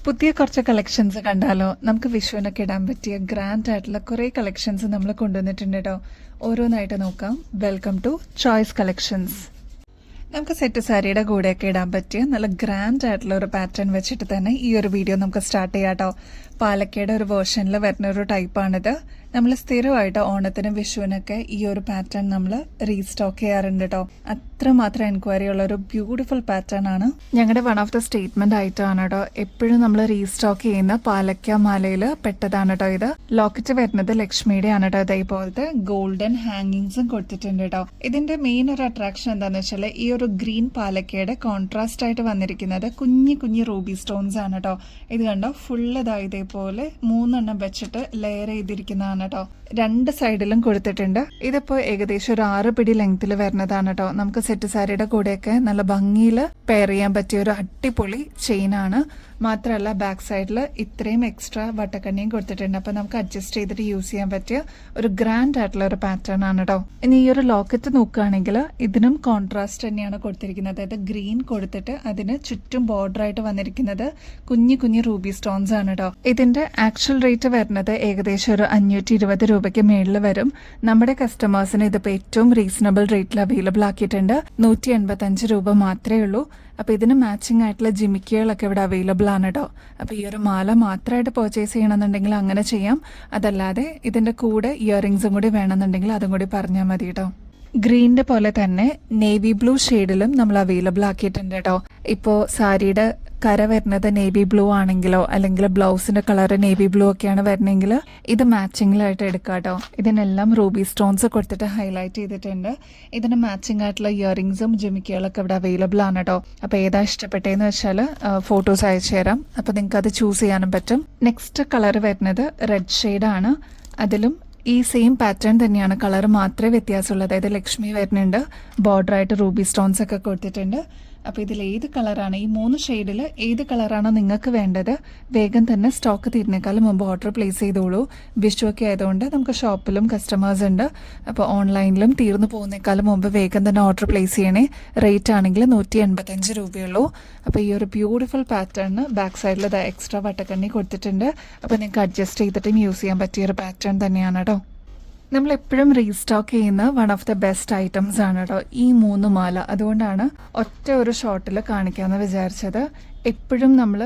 പുതിയ കുറച്ച് കളക്ഷൻസ് കണ്ടാലോ? നമുക്ക് വിഷുവിനൊക്കെ ഇടാൻ പറ്റിയ ഗ്രാൻഡ് ആയിട്ടുള്ള കുറേ കളക്ഷൻസ് നമ്മൾ കൊണ്ടുവന്നിട്ടുണ്ട് കേട്ടോ. ഓരോന്നായിട്ട് നോക്കാം. Welcome to Choice collections. നമുക്ക് സെറ്റ് സാരിയുടെ കൂടെയൊക്കെ ഇടാൻ പറ്റിയ നല്ല ഗ്രാൻഡ് ആയിട്ടുള്ള ഒരു പാറ്റേൺ വെച്ചിട്ട് തന്നെ ഈ ഒരു വീഡിയോ നമുക്ക് സ്റ്റാർട്ട് ചെയ്യാം കേട്ടോ. പാലക്കയുടെ ഒരു വേർഷനിൽ വരുന്ന ഒരു ടൈപ്പാണിത്. നമ്മൾ സ്ഥിരമായിട്ട് ഓണത്തിനും വിഷുവിനൊക്കെ ഈ ഒരു പാറ്റേൺ നമ്മൾ റീസ്റ്റോക്ക് ചെയ്യാറുണ്ട് കേട്ടോ. അത്രമാത്രം എൻക്വയറി ഉള്ള ഒരു ബ്യൂട്ടിഫുൾ പാറ്റേൺ ആണ്. ഞങ്ങളുടെ വൺ ഓഫ് ദ സ്റ്റേറ്റ്മെന്റ് ആയിട്ടാണ് കേട്ടോ എപ്പോഴും നമ്മൾ റീസ്റ്റോക്ക് ചെയ്യുന്ന പാലക്ക മാലയിൽ പെട്ടതാണ് കേട്ടോ ഇത്. ലോക്കറ്റ് വരുന്നത് ലക്ഷ്മിയുടെ ആണ് കേട്ടോ. ഇതേപോലത്തെ ഗോൾഡൻ ഹാങ്ങിങ്സും കൊടുത്തിട്ടുണ്ട് കേട്ടോ. ഇതിന്റെ മെയിൻ ഒരു അട്രാക്ഷൻ എന്താണെന്ന് വെച്ചാൽ ഈ ഒരു ഗ്രീൻ പാലക്കയുടെ കോൺട്രാസ്റ്റ് ആയിട്ട് വന്നിരിക്കുന്നത് കുഞ്ഞി കുഞ്ഞി റൂബി സ്റ്റോൺസ് ആണ് കേട്ടോ. ഇത് കണ്ടോ, ഫുള്ള് ഇതേപോലെ 3 വെച്ചിട്ട് ലെയർ ചെയ്തിരിക്കുന്നതാണ് കേട്ടോ. 2 സൈഡിലും കൊടുത്തിട്ടുണ്ട്. ഇതിപ്പോ ഏകദേശം ഒരു 6 പിടി ലെങ്ത്തിൽ വരുന്നതാണ് കേട്ടോ. നമുക്ക് സെറ്റ് സാരിയുടെ കൂടെയൊക്കെ നല്ല ഭംഗിയിൽ പെയർ ചെയ്യാൻ പറ്റിയ ഒരു അടിപൊളി ചെയിൻ ആണ്. മാത്രമല്ല ബാക്ക് സൈഡിൽ ഇത്രയും എക്സ്ട്രാ വട്ടക്കണ്ണിയും കൊടുത്തിട്ടുണ്ട്. അപ്പൊ നമുക്ക് അഡ്ജസ്റ്റ് ചെയ്തിട്ട് യൂസ് ചെയ്യാൻ പറ്റിയ ഒരു ഗ്രാൻഡ് ആയിട്ടുള്ള ഒരു പാറ്റേൺ ആണ് കേട്ടോ. ഇനി ഈ ഒരു ലോക്കറ്റ് നോക്കുകയാണെങ്കിൽ ഇതിനും കോൺട്രാസ്റ്റ് തന്നെയാണ് കൊടുത്തിരിക്കുന്നത്. അതായത് ഗ്രീൻ കൊടുത്തിട്ട് അതിന് ചുറ്റും ബോർഡർ ആയിട്ട് വന്നിരിക്കുന്നത് കുഞ്ഞു കുഞ്ഞു റൂബി സ്റ്റോൺസ് ആണ് കേട്ടോ. ഇതിന്റെ ആക്ച്വൽ റേറ്റ് വരുന്നത് ഏകദേശം ഒരു 520 രൂപയ്ക്ക് മേളിൽ വരും. നമ്മുടെ കസ്റ്റമേഴ്സിന് ഇതിപ്പോ ഏറ്റവും റീസണബിൾ റേറ്റിൽ അവൈലബിൾ ആക്കിയിട്ടുണ്ട്. 185 രൂപ മാത്രമേ ഉള്ളൂ. അപ്പൊ ഇതിന് മാച്ചിങ് ആയിട്ടുള്ള ജിമിക്കുകളൊക്കെ ഇവിടെ അവൈലബിൾ ആണ് കേട്ടോ. അപ്പൊ ഈ ഒരു മാല മാത്രമായിട്ട് പർച്ചേസ് ചെയ്യണമെന്നുണ്ടെങ്കിൽ അങ്ങനെ ചെയ്യാം. അതല്ലാതെ ഇതിന്റെ കൂടെ ഇയറിംഗ്സും കൂടി വേണമെന്നുണ്ടെങ്കിൽ അതും കൂടി പറഞ്ഞാൽ മതി കേട്ടോ. ഗ്രീനിന്റെ പോലെ തന്നെ നേവി ബ്ലൂ ഷെയ്ഡിലും നമ്മൾ അവൈലബിൾ ആക്കിയിട്ടുണ്ട് കേട്ടോ. ഇപ്പോ സാരിയുടെ കര വരുന്നത് നേവി ബ്ലൂ ആണെങ്കിലോ അല്ലെങ്കിൽ ബ്ലൗസിന്റെ കളർ നേവി ബ്ലൂ ഒക്കെയാണ് വരുന്നെങ്കിൽ ഇത് മാച്ചിങ്ങിലായിട്ട് എടുക്കാം കേട്ടോ. ഇതിനെല്ലാം റൂബി സ്റ്റോൺസ് കൊടുത്തിട്ട് ഹൈലൈറ്റ് ചെയ്തിട്ടുണ്ട്. ഇതിന് മാച്ചിങ് ആയിട്ടുള്ള ഇയറിംഗ്സും ജിമിക്കുകളൊക്കെ ഇവിടെ അവൈലബിൾ ആണ് കേട്ടോ. അപ്പൊ ഏതാ ഇഷ്ടപ്പെട്ടതെന്ന് വെച്ചാൽ ഫോട്ടോസ് അയച്ചു തരാം. അപ്പൊ നിങ്ങൾക്ക് അത് ചൂസ് ചെയ്യാനും പറ്റും. നെക്സ്റ്റ് കളർ വരുന്നത് റെഡ് ഷെയ്ഡാണ്. അതിലും ഈ സെയിം പാറ്റേൺ തന്നെയാണ്, കളർ മാത്രമേ വ്യത്യാസമുള്ളൂ. അതായത് ലക്ഷ്മി വരുന്നുണ്ട്, ബോർഡർ ആയിട്ട് റൂബി സ്റ്റോൺസ് ഒക്കെ കൊടുത്തിട്ടുണ്ട്. അപ്പോൾ ഇതിൽ ഏത് കളറാണ്, ഈ 3 ഷെയ്ഡിൽ ഏത് കളറാണോ നിങ്ങൾക്ക് വേണ്ടത് വേഗം തന്നെ സ്റ്റോക്ക് തീരുന്നേക്കാളും മുമ്പ് ഓർഡർ പ്ലേസ് ചെയ്തോളൂ. വിഷു ഒക്കെ ആയതുകൊണ്ട് നമുക്ക് ഷോപ്പിലും കസ്റ്റമേഴ്സ് ഉണ്ട്. അപ്പോൾ ഓൺലൈനിലും തീർന്നു പോകുന്നേക്കാളും മുമ്പ് വേഗം തന്നെ ഓർഡർ പ്ലേസ് ചെയ്യണേ. റേറ്റ് ആണെങ്കിൽ 185 രൂപയുള്ളൂ. അപ്പോൾ ഈ ഒരു ബ്യൂട്ടിഫുൾ പാറ്റേണിന് ബാക്ക് സൈഡിൽ എക്സ്ട്രാ വട്ടക്കണ്ണി കൊടുത്തിട്ടുണ്ട്. അപ്പോൾ നിങ്ങൾക്ക് അഡ്ജസ്റ്റ് ചെയ്തിട്ടും യൂസ് ചെയ്യാൻ പറ്റിയ ഒരു പാറ്റേൺ തന്നെയാണ് കേട്ടോ. നമ്മൾ എപ്പോഴും റീസ്റ്റോക്ക് ചെയ്യുന്ന one of the best items ആണ് കേട്ടോ ഈ 3 മാല. അതുകൊണ്ടാണ് ഒറ്റ ഒരു ഷോട്ടിൽ കാണിക്കാമെന്ന് വിചാരിച്ചത്. എപ്പോഴും നമ്മൾ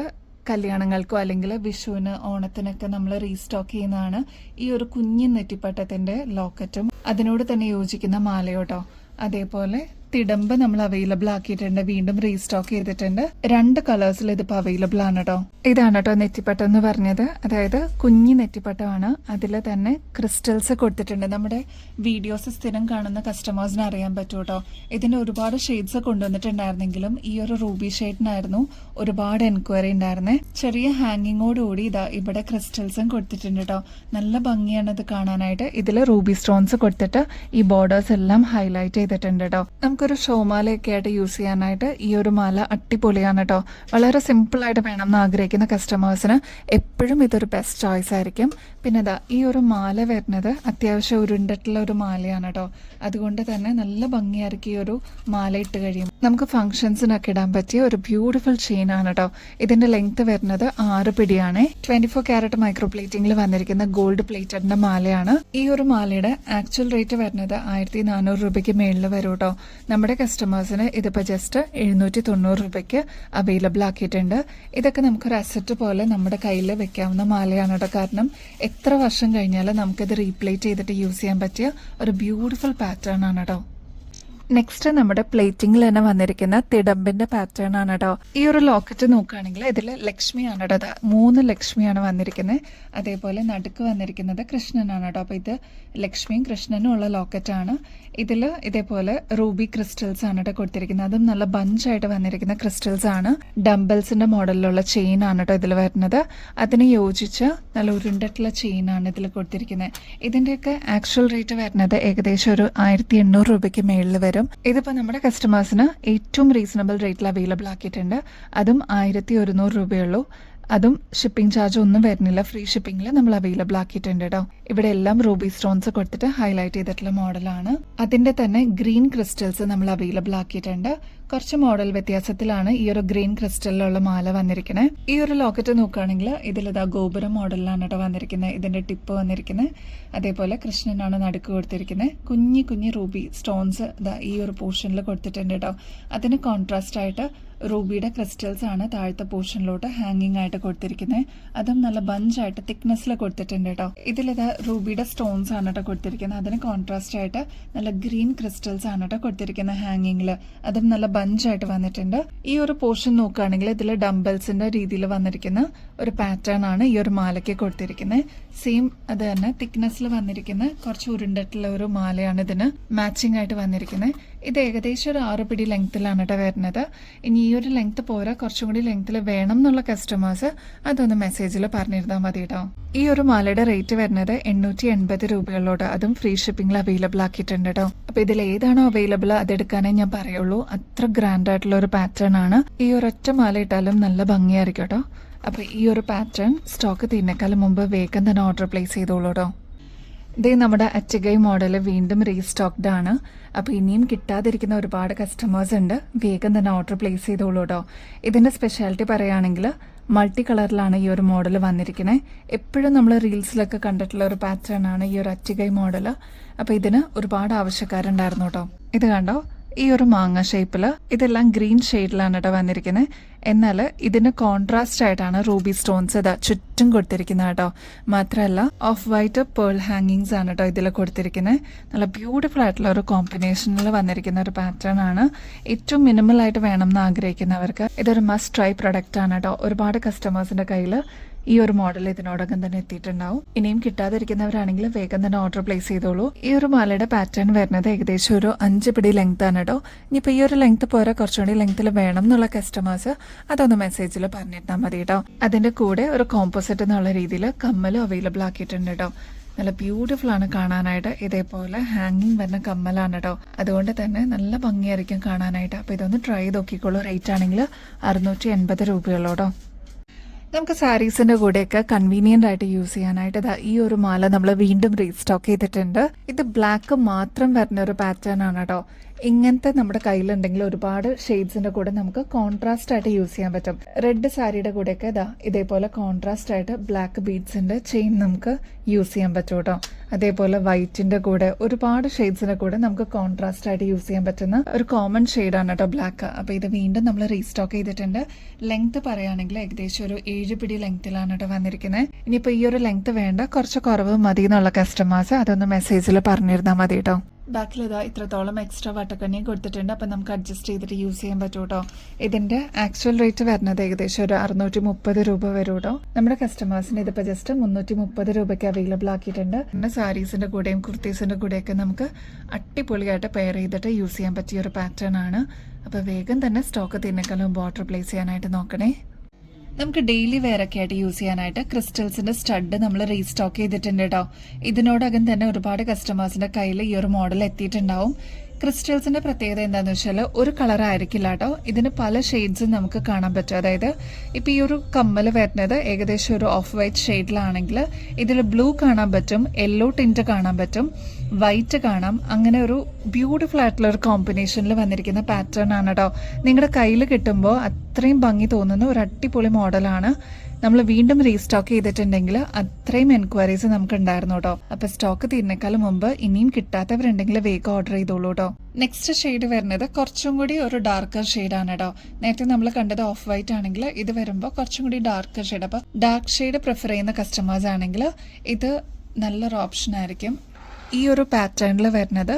കല്യാണങ്ങൾക്കോ അല്ലെങ്കിൽ വിഷുവിന് ഓണത്തിനൊക്കെ നമ്മൾ റീസ്റ്റോക്ക് ചെയ്യുന്നതാണ് ഈ ഒരു കുഞ്ഞു നെറ്റിപ്പട്ടത്തിന്റെ ലോക്കറ്റും അതിനോട് തന്നെ യോജിക്കുന്ന മാലയോട്ടോ. അതേപോലെ തിടമ്പ് നമ്മൾ അവൈലബിൾ ആക്കിയിട്ടുണ്ട്, വീണ്ടും റീസ്റ്റോക്ക് ചെയ്തിട്ടുണ്ട്. 2 കളേഴ്സിൽ ഇതിപ്പോൾ അവൈലബിൾ ആണ് കേട്ടോ. ഇതാണ് കേട്ടോ നെറ്റിപ്പട്ടം എന്ന് പറഞ്ഞത്. അതായത് കുഞ്ഞി നെറ്റിപ്പട്ടമാണ്. അതിൽ തന്നെ ക്രിസ്റ്റൽസ് കൊടുത്തിട്ടുണ്ട്. നമ്മുടെ വീഡിയോസ് സ്ഥിരം കാണുന്ന കസ്റ്റമേഴ്സിന് അറിയാൻ പറ്റും കേട്ടോ. ഇതിന്റെ ഒരുപാട് ഷെയ്ഡ്സ് കൊണ്ടുവന്നിട്ടുണ്ടായിരുന്നെങ്കിലും ഈ ഒരു റൂബി ഷെയ്ഡിനായിരുന്നു ഒരുപാട് എൻക്വയറി ഉണ്ടായിരുന്നേ. ചെറിയ ഹാങ്ങിങ്ങോടുകൂടി ഇതാ ഇവിടെ ക്രിസ്റ്റൽസും കൊടുത്തിട്ടുണ്ട് കേട്ടോ. നല്ല ഭംഗിയാണ് ഇത് കാണാനായിട്ട്. ഇതിൽ റൂബി സ്റ്റോൺസ് കൊടുത്തിട്ട് ഈ ബോർഡേഴ്സ് എല്ലാം ഹൈലൈറ്റ് ചെയ്തിട്ടുണ്ട് കേട്ടോ. നമുക്കൊരു ഷോമാലയൊക്കെ ആയിട്ട് യൂസ് ചെയ്യാനായിട്ട് ഈ ഒരു മാല അടിപൊളിയാണ് കേട്ടോ. വളരെ സിമ്പിൾ ആയിട്ട് വേണം എന്ന് ആഗ്രഹിക്കുന്ന കസ്റ്റമേഴ്സിന് എപ്പോഴും ഇതൊരു ബെസ്റ്റ് ചോയ്സ് ആയിരിക്കും. പിന്നെ ഇതാ ഈ ഒരു മാല വരുന്നത് അത്യാവശ്യം ഉരുണ്ടിട്ടുള്ള ഒരു മാലയാണ് കേട്ടോ. അതുകൊണ്ട് തന്നെ നല്ല ഭംഗിയായിരിക്കും ഈ ഒരു മാല ഇട്ട് കഴിയും. നമുക്ക് ഫംഗ്ഷൻസിനൊക്കെ ഇടാൻ പറ്റിയ ഒരു ബ്യൂട്ടിഫുൾ ചെയിൻ ആണ് കേട്ടോ. ഇതിന്റെ ലെങ്ത് വരുന്നത് 6 പിടിയാണ്. 24 കാരറ്റ് മൈക്രോ പ്ലേറ്റിംഗിൽ വന്നിരിക്കുന്ന ഗോൾഡ് പ്ലേറ്റഡിന്റെ മാലയാണ്. ഈ ഒരു മാലയുടെ ആക്ച്വൽ റേറ്റ് വരുന്നത് 1400 രൂപയ്ക്ക് മേളിൽ വരും കേട്ടോ. നമ്മുടെ കസ്റ്റമേഴ്സിന് ഇതിപ്പോൾ ജസ്റ്റ് 790 രൂപയ്ക്ക് അവൈലബിൾ ആക്കിയിട്ടുണ്ട്. ഇതൊക്കെ നമുക്കൊരു അസറ്റ് പോലെ നമ്മുടെ കയ്യിൽ വെക്കാവുന്ന മാലയാണ് കേട്ടോ. കാരണം എത്ര വർഷം കഴിഞ്ഞാലും നമുക്കിത് റീപ്ലേറ്റ് ചെയ്തിട്ട് യൂസ് ചെയ്യാൻ പറ്റിയ ഒരു ബ്യൂട്ടിഫുൾ പാറ്റേൺ ആണ് കേട്ടോ. നെക്സ്റ്റ് നമ്മുടെ പ്ലേറ്റിംഗിൽ തന്നെ വന്നിരിക്കുന്ന തിടമ്പിന്റെ പാറ്റേൺ ആണ് കേട്ടോ. ഈ ഒരു ലോക്കറ്റ് നോക്കുകയാണെങ്കിൽ ഇതിൽ ലക്ഷ്മിയാണ് കേട്ടോ. 3 ലക്ഷ്മിയാണ് വന്നിരിക്കുന്നത്. അതേപോലെ നടുക്ക് വന്നിരിക്കുന്നത് കൃഷ്ണനാണ് കേട്ടോ. അപ്പൊ ഇത് ലക്ഷ്മിയും കൃഷ്ണനും ഉള്ള ലോക്കറ്റ് ആണ്. ഇതിൽ ഇതേപോലെ റൂബി ക്രിസ്റ്റൽസ് ആണ് കേട്ടോ കൊടുത്തിരിക്കുന്നത്. അതും നല്ല ബഞ്ചായിട്ട് വന്നിരിക്കുന്ന ക്രിസ്റ്റൽസ് ആണ്. ഡംബൽസിന്റെ മോഡലിലുള്ള ചെയിൻ ആണ് കേട്ടോ ഇതിൽ വരുന്നത്. അതിന് യോജിച്ച നല്ല ഉരുണ്ടിട്ടുള്ള ചെയിൻ ആണ് ഇതിൽ കൊടുത്തിരിക്കുന്നത്. ഇതിന്റെയൊക്കെ ആക്ച്വൽ റേറ്റ് വരുന്നത് ഏകദേശം ഒരു 1800 രൂപയ്ക്ക് മേളിൽ വരും. ഇതിപ്പോ നമ്മുടെ കസ്റ്റമേഴ്സിന് ഏറ്റവും റീസണബിൾ റേറ്റിൽ അവൈലബിൾ ആക്കിയിട്ടുണ്ട്. അതും 1100 രൂപയുള്ളൂ. അതും ഷിപ്പിംഗ് ചാർജ് ഒന്നും വരുന്നില്ല. ഫ്രീ ഷിപ്പിംഗിൽ നമ്മൾ അവൈലബിൾ ആക്കിയിട്ടുണ്ട് കേട്ടോ. ഇവിടെ എല്ലാം റൂബി സ്റ്റോൺസ് കൊടുത്തിട്ട് ഹൈലൈറ്റ് ചെയ്തിട്ടുള്ള മോഡലാണ്. അതിന്റെ തന്നെ ഗ്രീൻ ക്രിസ്റ്റൽസ് നമ്മൾ അവൈലബിൾ ആക്കിയിട്ടുണ്ട്. കുറച്ച് മോഡൽ വ്യത്യാസത്തിലാണ് ഈ ഒരു ഗ്രീൻ ക്രിസ്റ്റലിലുള്ള മാല വന്നിരിക്കുന്നത്. ഈ ഒരു ലോക്കറ്റ് നോക്കുകയാണെങ്കിൽ ഇതിലിതാ ഗോപുരം മോഡലിലാണ് കേട്ടോ വന്നിരിക്കുന്നത്. ഇതിന്റെ ടിപ്പ് വന്നിരിക്കുന്നത് അതേപോലെ കൃഷ്ണനാണ് നടുക്ക് കൊടുത്തിരിക്കുന്നത്. കുഞ്ഞി കുഞ്ഞി റൂബി സ്റ്റോൺസ് ഈ ഒരു പോർഷനിൽ കൊടുത്തിട്ടുണ്ട് കേട്ടോ. അതിന് കോൺട്രാസ്റ്റ് ആയിട്ട് റൂബിയുടെ ക്രിസ്റ്റൽസ് ആണ് താഴത്തെ പോർഷനിലോട്ട് ഹാങ്ങിങ് ആയിട്ട് കൊടുത്തിരിക്കുന്നത്. അതും നല്ല ബഞ്ചായിട്ട് തിക്നെസ്സിൽ കൊടുത്തിട്ടുണ്ട് കേട്ടോ. ഇതിലിതാ റൂബിയുടെ സ്റ്റോൺസ് ആണ് കേട്ടോ കൊടുത്തിരിക്കുന്നത്. അതിന് കോൺട്രാസ്റ്റ് ആയിട്ട് നല്ല ഗ്രീൻ ക്രിസ്റ്റൽസ് ആണ് കേട്ടോ കൊടുത്തിരിക്കുന്നത് ഹാങ്ങിങ്ങിൽ. അതും നല്ല ബഞ്ചായിട്ട് വന്നിട്ടുണ്ട്. ഈ ഒരു പോർഷൻ നോക്കുകയാണെങ്കിൽ ഇതിൽ ഡംബൽസിന്റെ രീതിയിൽ വന്നിരിക്കുന്ന ഒരു പാറ്റേൺ ആണ് ഈ ഒരു മാലയ്ക്ക് കൊടുത്തിരിക്കുന്നത്. സെയിം അത് തന്നെ തിക്നെസ്സിൽ വന്നിരിക്കുന്ന കുറച്ച് ഉരുണ്ടിട്ടുള്ള ഒരു മാലയാണ് ഇതിന് മാച്ചിങ് ആയിട്ട് വന്നിരിക്കുന്നത്. ഇത് ഏകദേശം ഒരു 6 പിടി ലെങ്ത്തിലാണ് കേട്ടോ വരുന്നത്. ഇനി ഈ ഒരു ലെങ്ത് പോരാ, കുറച്ചും കൂടി ലെങ്ത്തിൽ വേണം എന്നുള്ള കസ്റ്റമേഴ്സ് അതൊന്ന് മെസ്സേജിൽ പറഞ്ഞിരുന്നാൽ മതി കേട്ടോ. ഈ ഒരു മാലയുടെ റേറ്റ് വരുന്നത് 880 രൂപകളോട്, അതും ഫ്രീ ഷിപ്പിംഗിൽ അവൈലബിൾ ആക്കിയിട്ടുണ്ട് കേട്ടോ. അപ്പൊ ഇതിൽ ഏതാണോ അവൈലബിൾ അതെടുക്കാനേ ഞാൻ പറയുള്ളൂ. അത്ര ഗ്രാൻഡ് ആയിട്ടുള്ള ഒരു പാറ്റേൺ ആണ്. ഈ ഒരൊറ്റ മാല ഇട്ടാലും നല്ല ഭംഗിയായിരിക്കും കേട്ടോ. അപ്പൊ ഈ ഒരു പാറ്റേൺ സ്റ്റോക്ക് തീർന്നേക്കാളും മുമ്പ് വേഗം തന്നെ ഓർഡർ പ്ലേസ് ചെയ്തോളൂ കേട്ടോ. ഇതേ നമ്മുടെ അച്ചഗൈ മോഡൽ വീണ്ടും റീസ്റ്റോക്ഡ് ആണ്. അപ്പോൾ ഇനിയും കിട്ടാതിരിക്കുന്ന ഒരുപാട് കസ്റ്റമേഴ്സ് ഉണ്ട്. വേഗം തന്നെ ഓർഡർ പ്ലേസ് ചെയ്തോളൂ കേട്ടോ. ഇതിൻ്റെ സ്പെഷ്യാലിറ്റി പറയുകയാണെങ്കിൽ മൾട്ടി കളറിലാണ് ഈ ഒരു മോഡൽ വന്നിരിക്കുന്നത്. എപ്പോഴും നമ്മൾ റീൽസിലൊക്കെ കണ്ടിട്ടുള്ള ഒരു പാറ്റേൺ ആണ് ഈ ഒരു അച്ചഗൈ മോഡൽ. അപ്പോൾ ഇതിന് ഒരുപാട് ആവശ്യക്കാരുണ്ടായിരുന്നു കേട്ടോ. ഇത് കണ്ടോ, ഈ ഒരു മാങ്ങ ഷേപ്പിൽ ഇതെല്ലാം ഗ്രീൻ ഷെയ്ഡിലാണ് കേട്ടോ വന്നിരിക്കുന്നത്. എന്നാൽ ഇതിന് കോൺട്രാസ്റ്റ് ആയിട്ടാണ് റൂബി സ്റ്റോൺസ് ഇതാ ചുറ്റും കൊടുത്തിരിക്കുന്നത് കേട്ടോ. മാത്രമല്ല ഓഫ് വൈറ്റ് പേൾ ഹാങ്ങിങ്സ് ആണ് കേട്ടോ ഇതിൽ കൊടുത്തിരിക്കുന്നത്. നല്ല ബ്യൂട്ടിഫുൾ ആയിട്ടുള്ള ഒരു കോമ്പിനേഷനിൽ വന്നിരിക്കുന്ന ഒരു പാറ്റേൺ ആണ്. ഏറ്റവും മിനിമൽ ആയിട്ട് വേണം എന്ന് ആഗ്രഹിക്കുന്നവർക്ക് ഇതൊരു മസ്റ്റ് ട്രൈ പ്രൊഡക്റ്റ് ആണ് കേട്ടോ. ഒരുപാട് കസ്റ്റമേഴ്സിന്റെ കയ്യിൽ ഈ ഒരു മോഡൽ ഇതിനോടകം തന്നെ എത്തിയിട്ടുണ്ടാവും. ഇനിയും കിട്ടാതിരിക്കുന്നവരാണെങ്കിൽ വേഗം തന്നെ ഓർഡർ പ്ലേസ് ചെയ്തോളൂ. ഈ ഒരു മാലയുടെ പാറ്റേൺ വരുന്നത് ഏകദേശം ഒരു 5 പിടി ലെങ്ത് ആണ് കേട്ടോ. ഇനിയിപ്പോൾ ഈ ഒരു ലെങ്ത് പോരാ, കുറച്ചുകൂടി ലെങ്ത്തിൽ വേണം എന്നുള്ള കസ്റ്റമേഴ്സ് അതൊന്ന് മെസ്സേജിൽ പറഞ്ഞിട്ടാൽ മതി കേട്ടോ. അതിന്റെ കൂടെ ഒരു കോമ്പോസിറ്റ് എന്നുള്ള രീതിയിൽ കമ്മലും അവൈലബിൾ ആക്കിയിട്ടുണ്ട് കേട്ടോ. നല്ല ബ്യൂട്ടിഫുൾ ആണ് കാണാനായിട്ട്. ഇതേപോലെ ഹാങ്ങിങ് വരുന്ന കമ്മലാണ് കേട്ടോ. അതുകൊണ്ട് തന്നെ നല്ല ഭംഗിയായിരിക്കും കാണാനായിട്ട്. അപ്പോൾ ഇതൊന്ന് ട്രൈ ചെയ്ത് നോക്കിക്കോളൂ. റേറ്റ് ആണെങ്കിൽ 680 രൂപയുള്ളൂട്ടോ. നമുക്ക് സാരീസിന്റെ കൂടെയൊക്കെ കൺവീനിയന്റ് ആയിട്ട് യൂസ് ചെയ്യാനായിട്ട് ഈ ഒരു മാല നമ്മൾ വീണ്ടും റീസ്റ്റോക്ക് ചെയ്തിട്ടുണ്ട്. ഇത് ബ്ലാക്ക് മാത്രം വരുന്ന ഒരു പാറ്റേൺ ആണ് കേട്ടോ. ഇങ്ങനത്തെ നമ്മുടെ കയ്യിലുണ്ടെങ്കിൽ ഒരുപാട് ഷെയ്ഡ്സിന്റെ കൂടെ നമുക്ക് കോൺട്രാസ്റ്റ് ആയിട്ട് യൂസ് ചെയ്യാൻ പറ്റും. റെഡ് സാരിയുടെ കൂടെയൊക്കെ ഇതേപോലെ കോൺട്രാസ്റ്റ് ആയിട്ട് ബ്ലാക്ക് ബീഡ്സിന്റെ ചെയിൻ നമുക്ക് യൂസ് ചെയ്യാൻ പറ്റും കേട്ടോ. അതേപോലെ വൈറ്റിന്റെ കൂടെ ഒരുപാട് ഷെയ്ഡ്സിന്റെ കൂടെ നമുക്ക് കോൺട്രാസ്റ്റ് ആയിട്ട് യൂസ് ചെയ്യാൻ പറ്റുന്ന ഒരു കോമൺ ഷെയ്ഡാണ് കേട്ടോ ബ്ലാക്ക്. അപ്പൊ ഇത് വീണ്ടും നമ്മൾ റീസ്റ്റോക്ക് ചെയ്തിട്ടുണ്ട്. ലെങ്ത് പറയുകയാണെങ്കിൽ ഏകദേശം ഒരു 7 പിടി ലെങ്ത്തിലാണ് കേട്ടോ വന്നിരിക്കുന്നത്. ഇനിയിപ്പോ ഈ ഒരു ലെങ്ത് വേണ്ട, കുറച്ച് കുറവ് മതി എന്നുള്ള കസ്റ്റമേഴ്സ് അതൊന്ന് മെസ്സേജിൽ പറഞ്ഞിരുന്നാൽ മതി കേട്ടോ. ബാക്കിൽ ഇത്രത്തോളം എക്സ്ട്രാ വട്ടക്കണ്ണിയും കൊടുത്തിട്ടുണ്ട്. അപ്പം നമുക്ക് അഡ്ജസ്റ്റ് ചെയ്തിട്ട് യൂസ് ചെയ്യാൻ പറ്റും കേട്ടോ. ഇതിന്റെ ആക്ച്വൽ റേറ്റ് വരുന്നത് ഏകദേശം ഒരു 630 രൂപ വരും കേട്ടോ. നമ്മുടെ കസ്റ്റമേഴ്സിന് ഇതിപ്പോൾ ജസ്റ്റ് 330 രൂപയ്ക്ക് അവൈലബിൾ ആക്കിയിട്ടുണ്ട്. പിന്നെ സാരീസിന്റെ കൂടെയും കുർത്തീസിന്റെ കൂടെയൊക്കെ നമുക്ക് അടിപൊളിയായിട്ട് പെയർ ചെയ്തിട്ട് യൂസ് ചെയ്യാൻ പറ്റിയ ഒരു പാറ്റേൺ ആണ്. അപ്പോൾ വേഗം തന്നെ സ്റ്റോക്ക് തീർന്നേക്കാളും ഓർഡർ പ്ലേസ് ചെയ്യാനായിട്ട് നോക്കണേ. നമുക്ക് ഡെയിലി വെയർ ഒക്കെ ആയിട്ട് യൂസ് ചെയ്യാനായിട്ട് ക്രിസ്റ്റൽസിന്റെ സ്റ്റഡ് നമ്മൾ റീസ്റ്റോക്ക് ചെയ്തിട്ടുണ്ട് കേട്ടോ. ഇതിനോടകം തന്നെ ഒരുപാട് കസ്റ്റമേഴ്സിന്റെ കയ്യിൽ ഈ ഒരു മോഡൽ എത്തിയിട്ടുണ്ടാവും. ക്രിസ്റ്റൽസിന്റെ പ്രത്യേകത എന്താണെന്ന് വെച്ചാൽ ഒരു കളർ ആയിരിക്കില്ല കേട്ടോ. ഇതിന് പല ഷെയ്ഡ്സും നമുക്ക് കാണാൻ പറ്റും. അതായത് ഇപ്പം ഈ ഒരു കമ്മൽ വരുന്നത് ഏകദേശം ഒരു ഓഫ് വൈറ്റ് ഷെയ്ഡിലാണെങ്കിൽ ഇതിൽ ബ്ലൂ കാണാൻ പറ്റും, യെല്ലോ ടിന്റ് കാണാൻ പറ്റും, വൈറ്റ് കാണാം. അങ്ങനെ ഒരു ബ്യൂട്ടിഫുൾ ആയിട്ടുള്ള ഒരു കോമ്പിനേഷനിൽ വന്നിരിക്കുന്ന പാറ്റേൺ ആണ് കേട്ടോ. നിങ്ങളുടെ കയ്യിൽ കിട്ടുമ്പോൾ അത്രയും ഭംഗി തോന്നുന്ന ഒരു അടിപൊളി മോഡലാണ്. നമ്മൾ വീണ്ടും റീസ്റ്റോക്ക് ചെയ്തിട്ടുണ്ടെങ്കിൽ അത്രയും എൻക്വയറീസ് നമുക്ക് ഉണ്ടായിരുന്നു കേട്ടോ. അപ്പൊ സ്റ്റോക്ക് തീർന്നേക്കാളും മുമ്പ് ഇനിയും കിട്ടാത്തവരുണ്ടെങ്കിൽ വേഗം ഓർഡർ ചെയ്തോളൂ കേട്ടോ. നെക്സ്റ്റ് ഷെയ്ഡ് വരുന്നത് കുറച്ചും കൂടി ഒരു ഡാർക്കർ ഷെയ്ഡാണ് കേട്ടോ. നേരത്തെ നമ്മൾ കണ്ടത് ഓഫ് വൈറ്റ് ആണെങ്കിൽ ഇത് വരുമ്പോൾ കുറച്ചും കൂടി ഡാർക്കർ ഷെയ്ഡ്. അപ്പൊ ഡാർക്ക് ഷെയ്ഡ് പ്രിഫർ ചെയ്യുന്ന കസ്റ്റമേഴ്സ് ആണെങ്കിൽ ഇത് നല്ലൊരു ഓപ്ഷൻ ആയിരിക്കും. ഈ ഒരു പാറ്റേണിൽ വരുന്നത്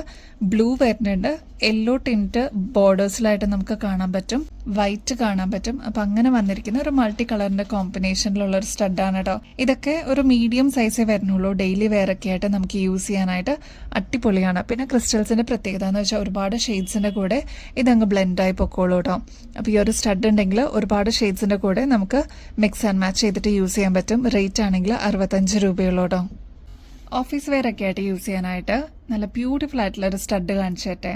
ബ്ലൂ വരുന്നുണ്ട്, യെല്ലോ ടിന്റ് ബോർഡേഴ്സിലായിട്ട് നമുക്ക് കാണാൻ പറ്റും, വൈറ്റ് കാണാൻ പറ്റും. അപ്പൊ അങ്ങനെ വന്നിരിക്കുന്ന ഒരു മൾട്ടി കളറിന്റെ കോമ്പിനേഷനിലുള്ള ഒരു സ്റ്റഡാണ് കേട്ടോ. ഇതൊക്കെ ഒരു മീഡിയം സൈസേ വരുന്നുള്ളൂ. ഡെയിലി വെയർ ഒക്കെ ആയിട്ട് നമുക്ക് യൂസ് ചെയ്യാനായിട്ട് അടിപൊളിയാണ്. പിന്നെ ക്രിസ്റ്റൽസിന്റെ പ്രത്യേകത എന്ന് വെച്ചാൽ ഒരുപാട് ഷെയ്ഡ്സിന്റെ കൂടെ ഇതങ്ങ് ബ്ലെൻഡായി പൊക്കോളൂ കേട്ടോ. അപ്പൊ ഈ ഒരു സ്റ്റഡ് ഉണ്ടെങ്കിൽ ഒരുപാട് ഷെയ്ഡ്സിന്റെ കൂടെ നമുക്ക് മിക്സ് ആൻഡ് മാച്ച് ചെയ്തിട്ട് യൂസ് ചെയ്യാൻ പറ്റും. റേറ്റ് ആണെങ്കിൽ 65 രൂപയുള്ളൂ കേട്ടോ. ഓഫീസ് വെയർ ഒക്കെ ആയിട്ട് യൂസ് ചെയ്യാനായിട്ട് നല്ല ബ്യൂട്ടിഫുൾ ആയിട്ടുള്ള ഒരു സ്റ്റഡ് കാണിച്ചേട്ടെ.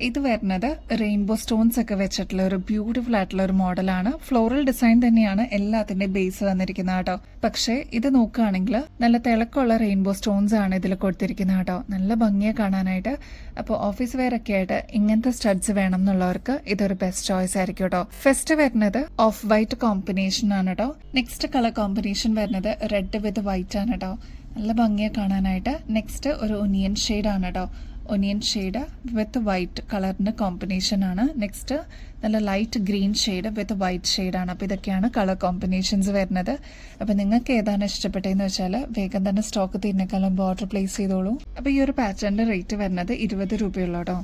ഇത് വരുന്നത് റെയിൻബോ സ്റ്റോൺസ് ഒക്കെ വെച്ചിട്ടുള്ള ഒരു ബ്യൂട്ടിഫുൾ ആയിട്ടുള്ള ഒരു മോഡലാണ്. ഫ്ലോറൽ ഡിസൈൻ തന്നെയാണ് എല്ലാത്തിന്റെ ബേസ് വന്നിരിക്കുന്നത് കേട്ടോ. പക്ഷേ ഇത് നോക്കുകയാണെങ്കിൽ നല്ല തിളക്കമുള്ള റെയിൻബോ സ്റ്റോൺസ് ആണ് ഇതിൽ കൊടുത്തിരിക്കുന്നത് കേട്ടോ. നല്ല ഭംഗിയെ കാണാനായിട്ട്. അപ്പോൾ ഓഫീസ് വെയർ ഒക്കെ ആയിട്ട് ഇങ്ങനത്തെ സ്റ്റഡ്സ് വേണം എന്നുള്ളവർക്ക് ഇതൊരു ബെസ്റ്റ് ചോയ്സ് ആയിരിക്കും കേട്ടോ. ഫസ്റ്റ് വരുന്നത് ഓഫ് വൈറ്റ് കോമ്പിനേഷൻ ആണ് കേട്ടോ. നെക്സ്റ്റ് കളർ കോമ്പിനേഷൻ വരുന്നത് റെഡ് വിത്ത് വൈറ്റ് ആണ് കേട്ടോ. നല്ല ഭംഗിയെ കാണാനായിട്ട്. നെക്സ്റ്റ് ഒരു ഒനിയൻ ഷെയ്ഡ് ആണ് കേട്ടോ. ഒനിയൻ ഷെയ്ഡ് വിത്ത് വൈറ്റ് കളറിൻ്റെ കോമ്പിനേഷൻ ആണ്. നെക്സ്റ്റ് നല്ല light green shade with white ഷെയ്ഡാണ്. അപ്പോൾ ഇതൊക്കെയാണ് കളർ കോമ്പിനേഷൻസ് വരുന്നത്. അപ്പോൾ നിങ്ങൾക്ക് ഏതാണ് ഇഷ്ടപ്പെട്ടതെന്ന് വെച്ചാൽ വേഗം തന്നെ സ്റ്റോക്ക് തീരുന്നേക്കാളും ഓർഡർ പ്ലേസ് ചെയ്തോളൂ. അപ്പോൾ ഈ ഒരു പാറ്റേണിൻ്റെ റേറ്റ് വരുന്നത് 20 രൂപയുള്ളൂ കേട്ടോ.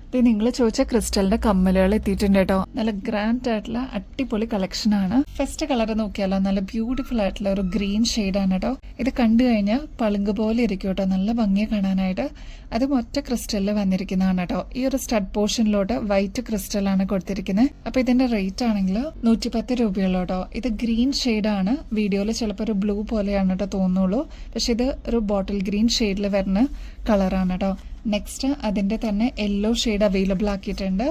ഇത് നിങ്ങൾ ചോദിച്ച ക്രിസ്റ്റലിന്റെ കമ്മലുകൾ എത്തിയിട്ടുണ്ട് കേട്ടോ. നല്ല ഗ്രാൻഡ് ആയിട്ടുള്ള അടിപൊളി കളക്ഷൻ ആണ്. ഫസ്റ്റ് കളർ നോക്കിയാലോ, നല്ല ബ്യൂട്ടിഫുൾ ആയിട്ടുള്ള ഒരു ഗ്രീൻ ഷെയ്ഡാണ് കേട്ടോ. ഇത് കണ്ടു കഴിഞ്ഞാൽ പളുങ്ക് പോലെ ഇരിക്കും കേട്ടോ. നല്ല ഭംഗിയെ കാണാനായിട്ട്. അതും ഒറ്റ ക്രിസ്റ്റലിൽ വന്നിരിക്കുന്നതാണ് കേട്ടോ. ഈ ഒരു സ്റ്റഡ് പോർഷനിലോട്ട് വൈറ്റ് ക്രിസ്റ്റലാണ് കൊടുത്തിരിക്കുന്നത്. അപ്പൊ ഇതിന്റെ റേറ്റ് ആണെങ്കിൽ 110 രൂപയുള്ളൂ കേട്ടോ. ഇത് ഗ്രീൻ ഷെയ്ഡാണ്. വീഡിയോയിൽ ചിലപ്പോൾ ഒരു ബ്ലൂ പോലെയാണ് കേട്ടോ തോന്നുള്ളൂ. പക്ഷെ ഇത് ഒരു ബോട്ടിൽ ഗ്രീൻ ഷെയ്ഡിൽ വരുന്ന കളറാണ് കേട്ടോ. നെക്സ്റ്റ് അതിൻ്റെ തന്നെ യെല്ലോ ഷെയ്ഡ് അവൈലബിൾ ആക്കിയിട്ടുണ്ട്.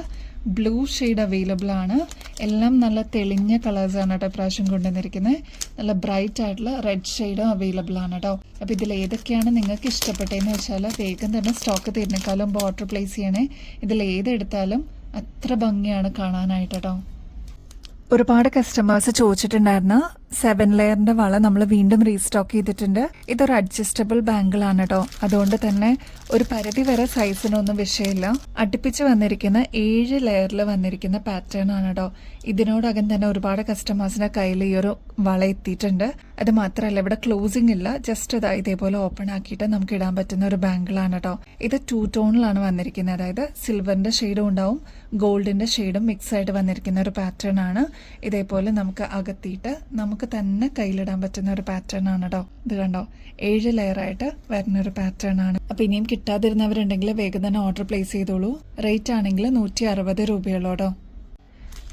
ബ്ലൂ ഷെയ്ഡ് അവൈലബിൾ ആണ്. എല്ലാം നല്ല തെളിഞ്ഞ കളേഴ്സാണ് കേട്ടോ പ്രാവശ്യം കൊണ്ടുവന്നിരിക്കുന്നത്. നല്ല ബ്രൈറ്റ് ആയിട്ടുള്ള റെഡ് ഷെയ്ഡും അവൈലബിൾ ആണ് കേട്ടോ. അപ്പോൾ ഇതിൽ ഏതൊക്കെയാണ് നിങ്ങൾക്ക് ഇഷ്ടപ്പെട്ടതെന്ന് വെച്ചാൽ വേഗം തന്നെ സ്റ്റോക്ക് തീർന്നേക്കാളും ഓർഡർ പ്ലേസ് ചെയ്യണേ. ഇതിൽ ഏതെടുത്താലും അത്ര ഭംഗിയാണ് കാണാനായിട്ട് കേട്ടോ. ഒരുപാട് കസ്റ്റമേഴ്സ് ചോദിച്ചിട്ടുണ്ടായിരുന്നു 7 ലെയറിന്റെ വള നമ്മൾ വീണ്ടും റീസ്റ്റോക്ക് ചെയ്തിട്ടുണ്ട്. ഇതൊരു അഡ്ജസ്റ്റബിൾ ബാങ്കിൾ ആണ് കേട്ടോ. അതുകൊണ്ട് തന്നെ ഒരു പരിധി വരെ സൈസിനൊന്നും വിഷയമില്ല. അടുപ്പിച്ച് വന്നിരിക്കുന്ന 7 ലെയറിൽ വന്നിരിക്കുന്ന പാറ്റേൺ ആണ് കേട്ടോ. ഇതിനോടകം തന്നെ ഒരുപാട് കസ്റ്റമേഴ്സിന്റെ കയ്യിൽ ഈ ഒരു വള എത്തിയിട്ടുണ്ട്. അത് മാത്രമല്ല ഇവിടെ ക്ലോസിംഗ് ഇല്ല. ജസ്റ്റ് ഇതേപോലെ ഓപ്പൺ ആക്കിയിട്ട് നമുക്ക് ഇടാൻ പറ്റുന്ന ഒരു ബാങ്കിൾ ആണ് കേട്ടോ. ഇത് 2 ടോണിലാണ് വന്നിരിക്കുന്നത്. അതായത് സിൽവറിന്റെ ഷെയ്ഡും ഉണ്ടാവും, ഗോൾഡിന്റെ ഷെയ്ഡും മിക്സ് ആയിട്ട് വന്നിരിക്കുന്ന ഒരു പാറ്റേൺ ആണ്. ഇതേപോലെ നമുക്ക് അകത്തിയിട്ട് നമുക്ക് തന്നെ കയ്യിലിടാൻ പറ്റുന്ന ഒരു പാറ്റേൺ ആണ് കേട്ടോ. ഇത് കണ്ടോ, 7 ലെയർ ആയിട്ട് വരുന്ന ഒരു പാറ്റേൺ ആണ്. അപ്പൊ ഇനിയും കിട്ടാതിരുന്നവരുണ്ടെങ്കിൽ വേഗം തന്നെ ഓർഡർ പ്ലേസ് ചെയ്തോളൂ. റേറ്റ് ആണെങ്കിൽ 160 രൂപയുള്ളൂ കേട്ടോ.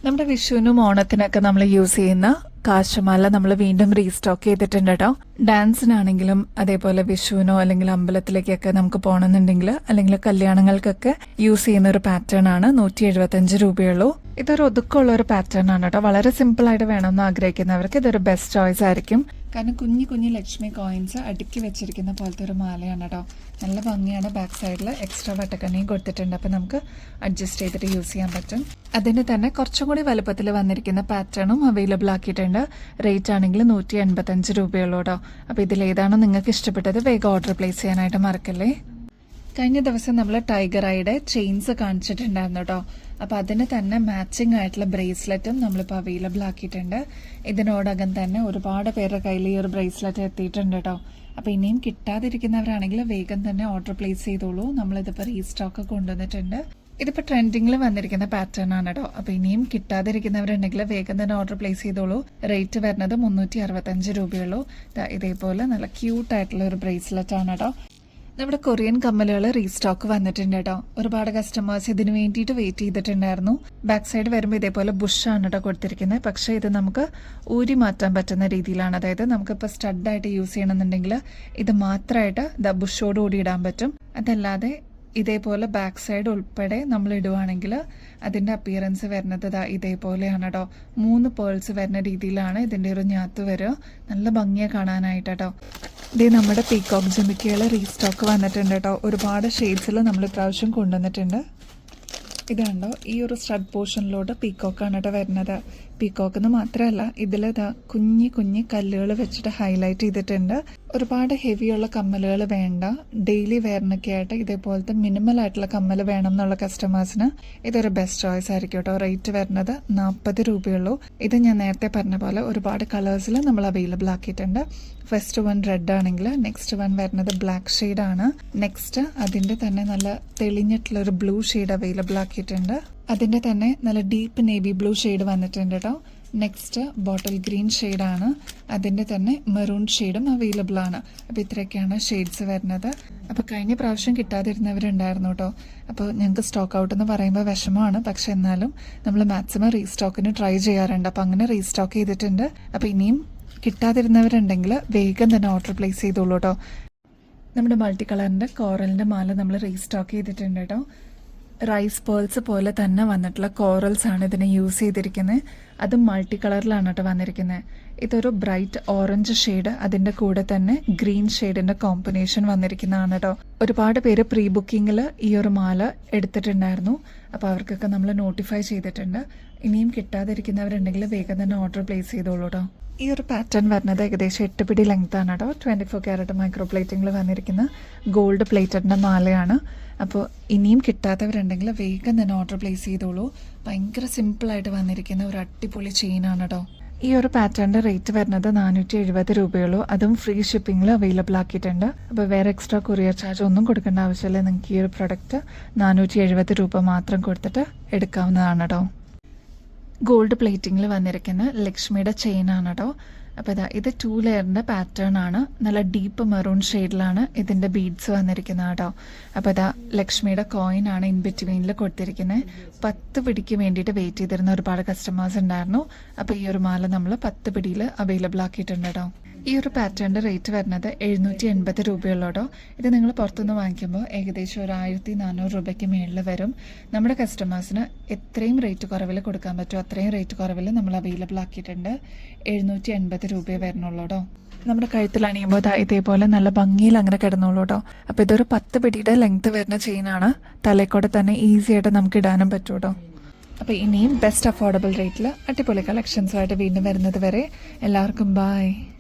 നമ്മുടെ വിഷുവിനും ഓണത്തിനൊക്കെ നമ്മൾ യൂസ് ചെയ്യുന്ന കാശുമാല നമ്മൾ വീണ്ടും റീസ്റ്റോക്ക് ചെയ്തിട്ടുണ്ട് കേട്ടോ. ഡാൻസിനാണെങ്കിലും അതേപോലെ വിഷുവിനോ അല്ലെങ്കിൽ അമ്പലത്തിലേക്കൊക്കെ നമുക്ക് പോകണമെന്നുണ്ടെങ്കിൽ അല്ലെങ്കിൽ കല്യാണങ്ങൾക്കൊക്കെ യൂസ് ചെയ്യുന്ന ഒരു പാറ്റേൺ ആണ്. 175 രൂപയുള്ളൂ. ഇതൊരു ഒതുക്കമുള്ള ഒരു പാറ്റേൺ ആണ് കേട്ടോ. വളരെ സിമ്പിൾ ആയിട്ട് വേണമെന്ന് ആഗ്രഹിക്കുന്നവർക്ക് ഇതൊരു ബെസ്റ്റ് ചോയ്സ് ആയിരിക്കും. കാരണം കുഞ്ഞു കുഞ്ഞു ലക്ഷ്മി കോയിൻസ് അടുക്കി വെച്ചിരിക്കുന്ന പോലത്തെ ഒരു മാലയാണ് കേട്ടോ. നല്ല ഭംഗിയാണ്. ബാക്ക് സൈഡിൽ എക്സ്ട്രാ വട്ടക്കണ്ണിയും കൊടുത്തിട്ടുണ്ട്. അപ്പം നമുക്ക് അഡ്ജസ്റ്റ് ചെയ്തിട്ട് യൂസ് ചെയ്യാൻ പറ്റും. അതിന് തന്നെ കുറച്ചും കൂടി വലുപ്പത്തിൽ വന്നിരിക്കുന്ന പാറ്റേണും അവൈലബിൾ ആക്കിയിട്ടുണ്ട്. റേറ്റ് ആണെങ്കിൽ 185 രൂപയുള്ളൂ കേട്ടോ. അപ്പോൾ ഇതിലേതാണോ നിങ്ങൾക്ക് ഇഷ്ടപ്പെട്ടത് വേഗം ഓർഡർ പ്ലേസ് ചെയ്യാനായിട്ട് മറക്കല്ലേ. കഴിഞ്ഞ ദിവസം നമ്മൾ ടൈഗർ ഐയുടെ ചെയിൻസ് കാണിച്ചിട്ടുണ്ടായിരുന്നു കേട്ടോ. അപ്പോൾ അതിന് തന്നെ മാച്ചിങ് ആയിട്ടുള്ള ബ്രേസ്ലെറ്റും നമ്മളിപ്പോൾ അവൈലബിൾ ആക്കിയിട്ടുണ്ട്. ഇതിനോടകം തന്നെ ഒരുപാട് പേരുടെ കയ്യിൽ ഈ ഒരു ബ്രേസ്ലെറ്റ് എത്തിയിട്ടുണ്ട് കേട്ടോ. അപ്പോൾ ഇനിയും കിട്ടാതിരിക്കുന്നവരാണെങ്കിൽ വേഗം തന്നെ ഓർഡർ പ്ലേസ് ചെയ്തോളൂ. നമ്മളിതിപ്പോൾ റീസ്റ്റോക്ക് കൊണ്ടുവന്നിട്ടുണ്ട്. ഇതിപ്പോൾ ട്രെൻഡിങ്ങിൽ വന്നിരിക്കുന്ന പാറ്റേൺ ആണ് കേട്ടോ. അപ്പോൾ ഇനിയും കിട്ടാതിരിക്കുന്നവരുണ്ടെങ്കിൽ വേഗം തന്നെ ഓർഡർ പ്ലേസ് ചെയ്തോളൂ. റേറ്റ് വരുന്നത് 365 രൂപയുള്ളൂ. ഇതേപോലെ നല്ല ക്യൂട്ടായിട്ടുള്ള ഒരു ബ്രേസ്ലെറ്റ് ആണ് കേട്ടോ. നമ്മുടെ കൊറിയൻ കമ്മലുകൾ റീസ്റ്റോക്ക് വന്നിട്ടുണ്ട് കേട്ടോ. ഒരുപാട് കസ്റ്റമേഴ്സ് ഇതിന് വേണ്ടിയിട്ട് വെയിറ്റ് ചെയ്തിട്ടുണ്ടായിരുന്നു. ബാക്ക് സൈഡ് വരുമ്പോൾ ഇതേപോലെ ബുഷാണ് കേട്ടോ കൊടുത്തിരിക്കുന്നത്. പക്ഷേ ഇത് നമുക്ക് ഊരി മാറ്റാൻ പറ്റുന്ന രീതിയിലാണ്. അതായത് നമുക്കിപ്പോൾ സ്റ്റഡായിട്ട് യൂസ് ചെയ്യണമെന്നുണ്ടെങ്കിൽ ഇത് മാത്രമായിട്ട് ബുഷോട് കൂടി ഇടാൻ പറ്റും. അതല്ലാതെ ഇതേപോലെ ബാക്ക് സൈഡ് ഉൾപ്പെടെ നമ്മൾ ഇടുവാണെങ്കിൽ അതിൻ്റെ അപ്പിയറൻസ് വരുന്നത് ഇതേപോലെയാണ് കേട്ടോ. 3 പേൾസ് വരുന്ന രീതിയിലാണ് ഇതിൻ്റെ ഒരു ഞാത്ത് വരിക. നല്ല ഭംഗിയെ കാണാനായിട്ട് കേട്ടോ. ഇത് നമ്മുടെ പീകോക്ക് ജിമിക്കുകൾ റീസ്റ്റോക്ക് വന്നിട്ടുണ്ട് കേട്ടോ. ഒരുപാട് ഷെയ്ഡ്സിൽ നമ്മൾ ഇപ്രാവശ്യം കൊണ്ടുവന്നിട്ടുണ്ട്. ഇത് കണ്ടോ, ഈ ഒരു സ്റ്റഡ് പോർഷനിലോട്ട് പീകോക്കാണ് കേട്ടോ വരുന്നത്. പീകോക്ക് എന്ന് മാത്രമല്ല ഇതിൽ കുഞ്ഞി കുഞ്ഞി കല്ലുകൾ വെച്ചിട്ട് ഹൈലൈറ്റ് ചെയ്തിട്ടുണ്ട്. ഒരുപാട് ഹെവിയുള്ള കമ്മലുകൾ വേണ്ട, ഡെയിലി വെയറിനൊക്കെ ആയിട്ട് ഇതേപോലത്തെ മിനിമൽ ആയിട്ടുള്ള കമ്മൽ വേണം എന്നുള്ള കസ്റ്റമേഴ്സിന് ഇതൊരു ബെസ്റ്റ് ചോയ്സ് ആയിരിക്കും കേട്ടോ. റേറ്റ് വരുന്നത് 40 രൂപയുള്ളൂ. ഇത് ഞാൻ നേരത്തെ പറഞ്ഞ പോലെ ഒരുപാട് കളേഴ്സിൽ നമ്മൾ അവൈലബിൾ ആക്കിയിട്ടുണ്ട്. ഫസ്റ്റ് വൺ റെഡ് ആണെങ്കിൽ നെക്സ്റ്റ് വൺ വരുന്നത് ബ്ലാക്ക് ഷെയ്ഡാണ്. നെക്സ്റ്റ് അതിൻ്റെ തന്നെ നല്ല തെളിഞ്ഞിട്ടുള്ള ഒരു ബ്ലൂ ഷെയ്ഡ് അവൈലബിൾ ആക്കിയിട്ടുണ്ട്. അതിൻ്റെ തന്നെ നല്ല ഡീപ്പ് നേവി ബ്ലൂ ഷെയ്ഡ് വന്നിട്ടുണ്ട് കേട്ടോ. നെക്സ്റ്റ് ബോട്ടിൽ ഗ്രീൻ ഷെയ്ഡാണ്. അതിൻ്റെ തന്നെ മെറൂൺ ഷെയ്ഡും അവൈലബിൾ ആണ്. അപ്പോൾ ഇത്രയൊക്കെയാണ് ഷെയ്ഡ്സ് വരുന്നത്. അപ്പോൾ കഴിഞ്ഞ പ്രാവശ്യം കിട്ടാതിരുന്നവരുണ്ടായിരുന്നു കേട്ടോ. അപ്പോൾ ഞങ്ങൾക്ക് സ്റ്റോക്ക് ഔട്ട് എന്ന് പറയുമ്പോൾ വിഷമമാണ്. പക്ഷെ എന്നാലും നമ്മൾ മാക്സിമം റീസ്റ്റോക്കിന് ട്രൈ ചെയ്യാറുണ്ട്. അപ്പോൾ അങ്ങനെ റീസ്റ്റോക്ക് ചെയ്തിട്ടുണ്ട്. അപ്പോൾ ഇനിയും കിട്ടാതിരുന്നവരുണ്ടെങ്കിൽ വേഗം തന്നെ ഓർഡർ പ്ലേസ് ചെയ്തോളൂ കേട്ടോ. നമ്മുടെ മൾട്ടി കളറിൻ്റെ കോറലിൻ്റെ മാല നമ്മൾ റീസ്റ്റോക്ക് ചെയ്തിട്ടുണ്ട് കേട്ടോ. റൈസ് പേൾസ് പോലെ തന്നെ വന്നിട്ടുള്ള കോറൽസ് ആണ് ഇതിനെ യൂസ് ചെയ്തിരിക്കുന്നത്. അതും മൾട്ടി കളറിലാണ് കേട്ടോ വന്നിരിക്കുന്നത്. ഇതൊരു ബ്രൈറ്റ് ഓറഞ്ച് ഷെയ്ഡ്, അതിൻ്റെ കൂടെ തന്നെ ഗ്രീൻ ഷെയ്ഡിൻ്റെ കോമ്പിനേഷൻ വന്നിരിക്കുന്നതാണ് കേട്ടോ. ഒരുപാട് പേര് പ്രീ ബുക്കിങ്ങിൽ ഈ ഒരു മാല എടുത്തിട്ടുണ്ടായിരുന്നു. അപ്പോൾ അവർക്കൊക്കെ നമ്മൾ നോട്ടിഫൈ ചെയ്തിട്ടുണ്ട്. ഇനിയും കിട്ടാതിരിക്കുന്നവരുണ്ടെങ്കിൽ വേഗം തന്നെ ഓർഡർ പ്ലേസ് ചെയ്തോളൂ കേട്ടോ. ഈ ഒരു പാറ്റേൺ വരുന്നത് ഏകദേശം 8 പിടി ലെങ്ത് ആണ് കേട്ടോ. 24 ക്യാരറ്റ് മൈക്രോ പ്ലേറ്റിങ്ങിൽ വന്നിരിക്കുന്ന ഗോൾഡ് പ്ലേറ്റഡിൻ്റെ മാലയാണ്. അപ്പോൾ ഇനിയും കിട്ടാത്തവരുണ്ടെങ്കിൽ വേഗം തന്നെ ഓർഡർ പ്ലേസ് ചെയ്തോളൂ. ഭയങ്കര സിമ്പിളായിട്ട് വന്നിരിക്കുന്ന ഒരു അടിപൊളി ചെയിനാണ് കേട്ടോ. ഈ ഒരു പാറ്റേണിൻ്റെ റേറ്റ് വരുന്നത് 470 രൂപയുള്ളൂ. അതും ഫ്രീ ഷിപ്പിങ്ങിൽ അവൈലബിൾ ആക്കിയിട്ടുണ്ട്. അപ്പോൾ വേറെ എക്സ്ട്രാ കൊറിയർ ചാർജ് ഒന്നും കൊടുക്കേണ്ട ആവശ്യമില്ല. നിങ്ങൾക്ക് ഈ ഒരു പ്രൊഡക്റ്റ് 470 രൂപ മാത്രം കൊടുത്തിട്ട് എടുക്കാവുന്നതാണ് കേട്ടോ. ഗോൾഡ് പ്ലേറ്റിങ്ങിൽ വന്നിരിക്കുന്ന ലക്ഷ്മിയുടെ ചെയിനാണ് കേട്ടോ. അപ്പോൾ ഇത് 2 ലെയറിൻ്റെ പാറ്റേൺ ആണ്. നല്ല ഡീപ്പ് മെറൂൺ ഷെയ്ഡിലാണ് ഇതിൻ്റെ ബീഡ്സ് വന്നിരിക്കുന്നത് കേട്ടോ. അപ്പോൾ ലക്ഷ്മിയുടെ കോയിൻ ആണ് ഇൻ ബിറ്റ്വീനിൽ കൊടുത്തിരിക്കുന്നത്. 10 പിടിക്ക് വേണ്ടിയിട്ട് വെയിറ്റ് ചെയ്തിരുന്ന ഒരുപാട് കസ്റ്റമേഴ്സ് ഉണ്ടായിരുന്നു. അപ്പോൾ ഈ ഒരു മാല നമ്മൾ 10 പിടിയിൽ അവൈലബിൾ ആക്കിയിട്ടുണ്ട് കേട്ടോ. ഈ ഒരു പാറ്റേണിൻ്റെ റേറ്റ് വരുന്നത് 780 രൂപയുള്ളൂ കേട്ടോ. ഇത് നിങ്ങൾ പുറത്തുനിന്ന് വാങ്ങിക്കുമ്പോൾ ഏകദേശം ഒരു 1400 രൂപയ്ക്ക് മുകളിൽ വരും. നമ്മുടെ കസ്റ്റമേഴ്സിന് എത്രയും റേറ്റ് കുറവിൽ കൊടുക്കാൻ പറ്റുമോ അത്രയും റേറ്റ് കുറവിൽ നമ്മൾ അവൈലബിൾ ആക്കിയിട്ടുണ്ട്. 780 രൂപയെ വരുന്നുള്ളൂ കേട്ടോ. നമ്മുടെ കഴുത്തിൽ അണിയുമ്പോൾ ഇതേപോലെ നല്ല ഭംഗിയിൽ അങ്ങനെ കിടന്നുള്ളൂ കേട്ടോ. അപ്പോൾ ഇതൊരു 10 പിടിയുടെ ലെങ്ത് വരുന്ന ചെയിനാണ്. തലക്കൂടെ തന്നെ ഈസി ആയിട്ട് നമുക്ക് ഇടാനും പറ്റും കേട്ടോ. അപ്പോൾ ഇനിയും ബെസ്റ്റ് അഫോർഡബിൾ റേറ്റിൽ അടിപൊളി കളക്ഷൻസുമായിട്ട് വീണ്ടും വരുന്നത് വരെ എല്ലാവർക്കും ബൈ.